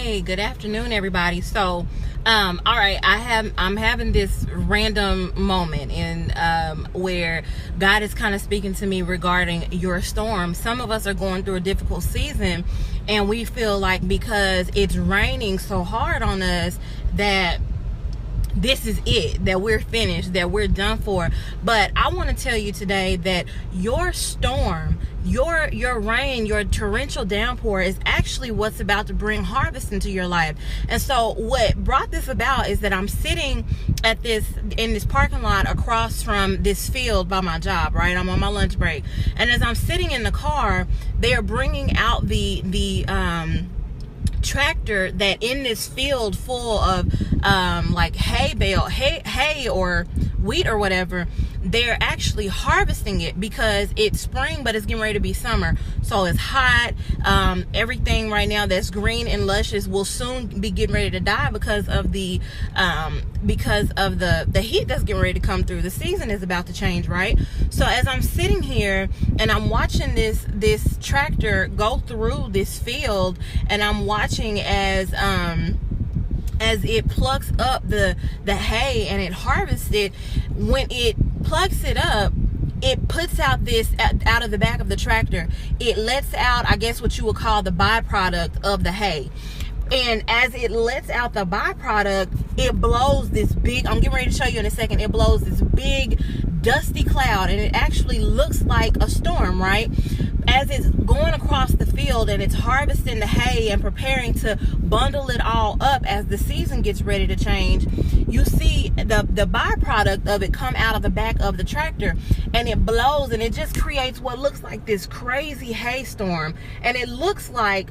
Hey, good afternoon, everybody. So, all right, I'm having this random moment in where God is kind of speaking to me regarding your storm. Some of us are going through a difficult season, and we feel like because it's raining so hard on us that this is it, that we're finished, that we're done for. But I want to tell you today that your storm, your rain, your torrential downpour is actually what's about to bring harvest into your life. And so what brought this about is that I'm sitting in this parking lot across from this field by my job, right? I'm on my lunch break. And as I'm sitting in the car, they are bringing out the tractor that in this field full of like hay or wheat or whatever. They're actually harvesting it because it's spring, but it's getting ready to be summer. So it's hot. Everything right now that's green and luscious will soon be getting ready to die because of the heat that's getting ready to come through. The season is about to change, right? So as I'm sitting here and I'm watching this tractor go through this field, and I'm watching as it plucks up the hay and it harvests it. When it plucks it up, it puts out this out of the back of the tractor. It lets out, I guess, what you would call the byproduct of the hay. And as it lets out the byproduct, it blows this big, I'm getting ready to show you in a second, it blows this big dusty cloud, and it actually looks like a storm, right? As it's going across the field and it's harvesting the hay and preparing to bundle it all up as the season gets ready to change, you see the byproduct of it come out of the back of the tractor, and it blows, and it just creates what looks like this crazy hay storm. And it looks like,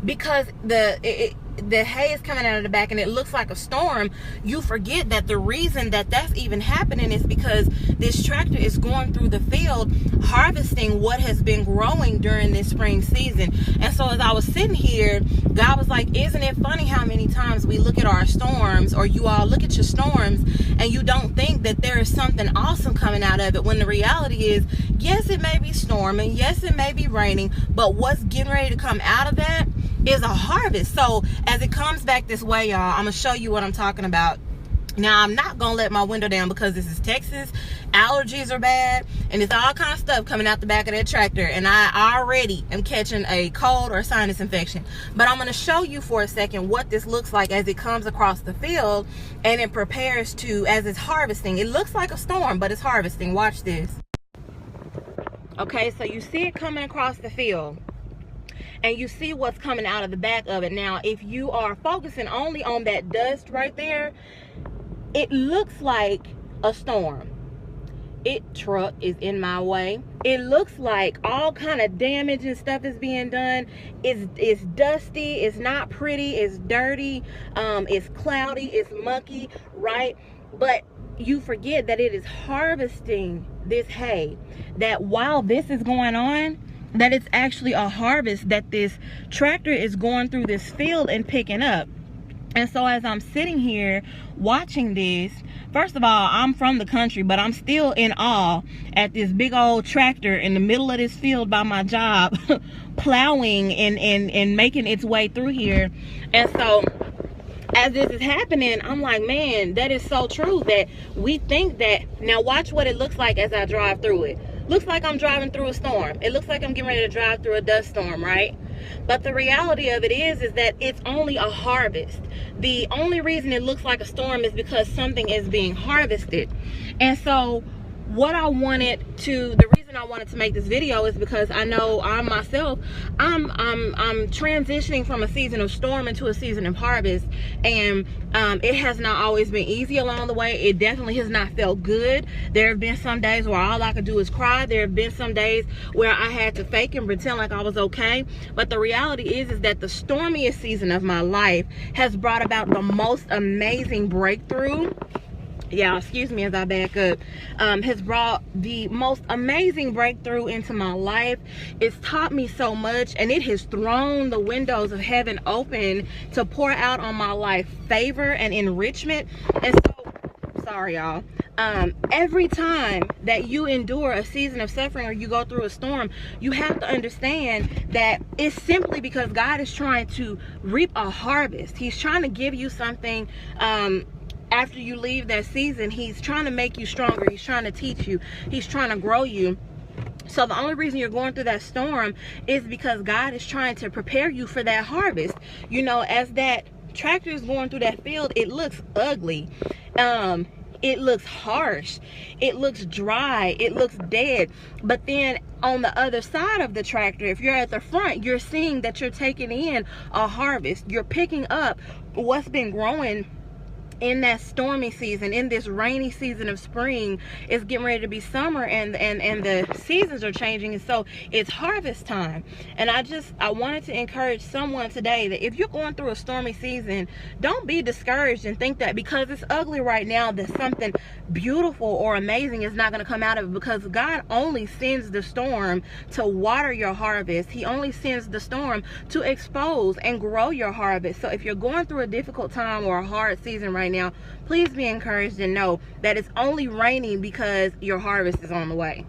because the hay is coming out of the back and it looks like a storm, you forget that the reason that that's even happening is because this tractor is going through the field harvesting what has been growing during this spring season. And so as I was sitting here, God was like, isn't it funny how many times we look at our storms, or you all look at your storms, and you don't think that there is something awesome coming out of it, when the reality is, yes, it may be storming, yes, it may be raining, but what's getting ready to come out of that is a harvest. So as it comes back this way, y'all, I'm gonna show you what I'm talking about. Now, I'm not gonna let my window down because this is Texas. Allergies are bad, and it's all kind of stuff coming out the back of that tractor, and I already am catching a cold or sinus infection. But I'm gonna show you for a second what this looks like as it comes across the field and it prepares to, as it's harvesting. It looks like a storm, but it's harvesting. Watch this. Okay, so you see it coming across the field, and you see what's coming out of the back of it. Now, if you are focusing only on that dust right there, it looks like a storm. Truck is in my way. It looks like all kind of damage and stuff is being done. It's dusty, it's not pretty, it's dirty, it's cloudy, it's mucky, right? But you forget that it is harvesting this hay, that while this is going on, that it's actually a harvest that this tractor is going through this field and picking up. And so as I'm sitting here watching this, first of all, I'm from the country, but I'm still in awe at this big old tractor in the middle of this field by my job plowing and making its way through here. And so as this is happening, I'm like, man, that is so true, that we think that. Now watch what it looks like as I drive through it. Looks like I'm driving through a storm. It looks like I'm getting ready to drive through a dust storm, right? But the reality of it is that it's only a harvest. The only reason it looks like a storm is because something is being harvested. And so what I wanted to, the reason I wanted to make this video is because I know I'm transitioning from a season of storm into a season of harvest, and it has not always been easy along the way. It definitely has not felt good. There have been some days where all I could do is cry. There have been some days where I had to fake and pretend like I was okay. But the reality is that the stormiest season of my life has brought about the most amazing breakthrough. Yeah, excuse me as I back up. Has brought the most amazing breakthrough into my life. It's taught me so much, and it has thrown the windows of heaven open to pour out on my life favor and enrichment. And so, sorry y'all, every time that you endure a season of suffering or you go through a storm, you have to understand that it's simply because God is trying to reap a harvest. He's trying to give you something after you leave that season. He's trying to make you stronger. He's trying to teach you. He's trying to grow you. So the only reason you're going through that storm is because God is trying to prepare you for that harvest. You know, as that tractor is going through that field, it looks ugly. It looks harsh. It looks dry. It looks dead. But then on the other side of the tractor, if you're at the front, you're seeing that you're taking in a harvest. You're picking up what's been growing in that stormy season, in this rainy season of spring. It's getting ready to be summer, and the seasons are changing, and so it's harvest time. And I wanted to encourage someone today that if you're going through a stormy season, don't be discouraged and think that because it's ugly right now that something beautiful or amazing is not going to come out of it, because God only sends the storm to water your harvest. He only sends the storm to expose and grow your harvest. So if you're going through a difficult time or a hard season right now, please be encouraged and know that it's only raining because your harvest is on the way.